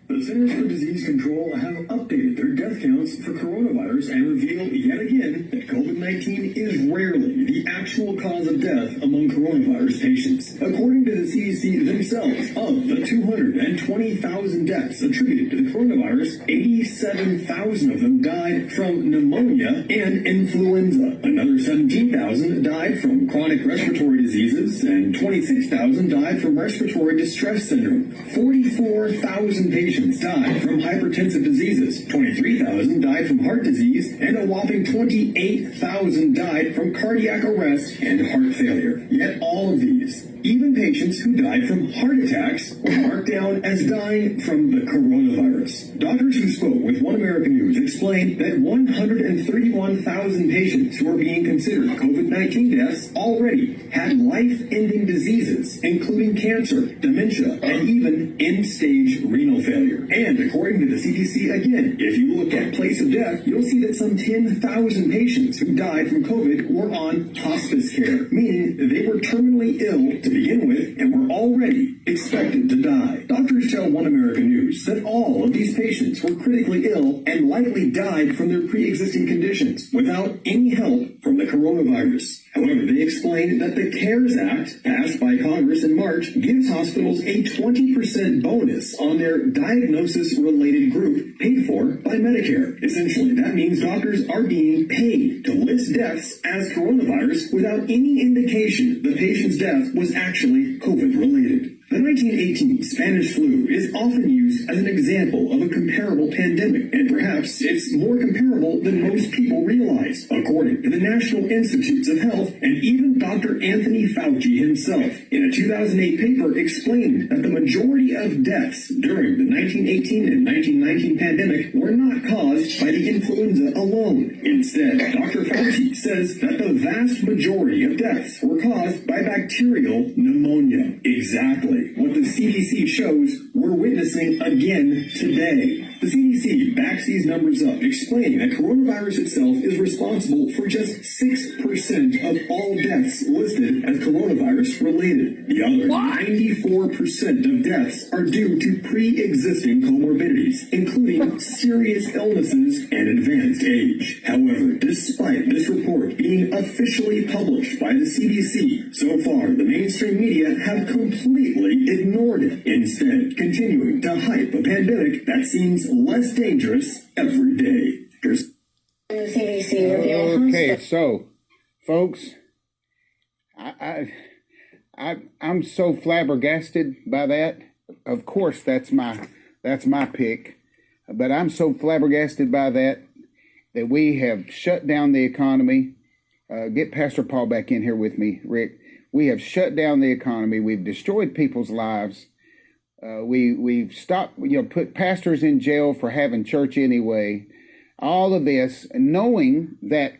The Centers for Disease Control have updated their death counts for coronavirus and reveal yet again that COVID-19 is rarely the actual cause of death among coronavirus patients. According to the CDC themselves, of the 220,000 deaths attributed to the coronavirus, 87,000 of them died from pneumonia and influenza. Another 17,000 died from chronic respiratory diseases, and 26,000 died from respiratory distress syndrome. 44,000 patients died from hypertensive diseases, 23,000 died from heart disease, and a whopping 28,000 died from cardiac arrest and heart failure. Yet all of these, even patients who died from heart attacks, were marked down as dying from the coronavirus. Doctors who spoke with One American News explained that 131,000 patients who are being considered COVID-19 deaths already had life-ending diseases, including cancer, dementia, and even end-stage renal failure. And according to the CDC, again, if you look at place of death, you'll see that some 10,000 patients who died from COVID were on hospice care, meaning they were terminally ill to begin with and were already expected to die. Doctors tell One American News that all of these patients were critically ill and likely died from their pre-existing conditions without any help from the coronavirus. However, they explained that the CARES Act, passed by Congress in March, gives hospitals a 20% bonus on their diagnosis-related group paid for by Medicare. Essentially, that means doctors are being paid to list deaths as coronavirus without any indication the patient's death was actually COVID-related. The 1918 Spanish flu is often used as an example of a comparable pandemic, and perhaps it's more comparable than most people realize, according to the National Institutes of Health and even Dr. Anthony Fauci himself. In a 2008 paper, explained that the majority of deaths during the 1918 and 1919 pandemic were not caused by the influenza alone. Instead, Dr. Fauci says that the vast majority of deaths were caused by bacterial pneumonia. Exactly what the CDC shows we're witnessing again today. The CDC backs these numbers up, explaining that coronavirus itself is responsible for just 6% of all deaths listed as coronavirus related. The other 94% of deaths are due to pre-existing comorbidities, including serious illnesses and advanced age. However, despite this report being officially published by the CDC, so far the mainstream media have completely ignored it, instead continuing to hype a pandemic that seems less dangerous every day. Okay, so, folks, I'm so flabbergasted by that. Of course, that's my pick, but I'm so flabbergasted by that we have shut down the economy. Get Pastor Paul back in here with me, Rick. We have shut down the economy. We've destroyed people's lives. We've stopped, put pastors in jail for having church anyway. All of this, knowing that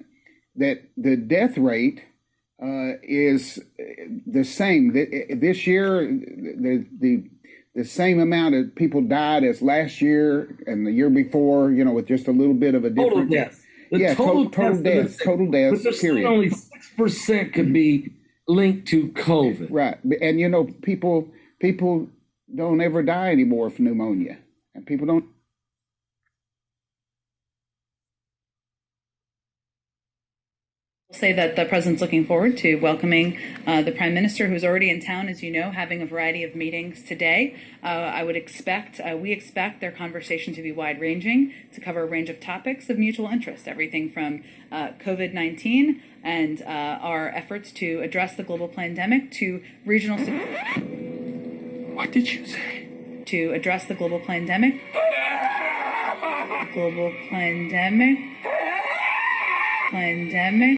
the death rate is the same. This year, the same amount of people died as last year and the year before. With just a little bit of a difference. Total death. Total deaths. But period. Only 6% could be linked to COVID. Right. And people don't ever die anymore from pneumonia. And people don't say that the president's looking forward to welcoming the prime minister, who's already in town, as you know, having a variety of meetings today. We expect their conversation to be wide-ranging, to cover a range of topics of mutual interest, everything from COVID-19 and our efforts to address the global pandemic to regional security. What did you say? To address the global pandemic. Global pandemic.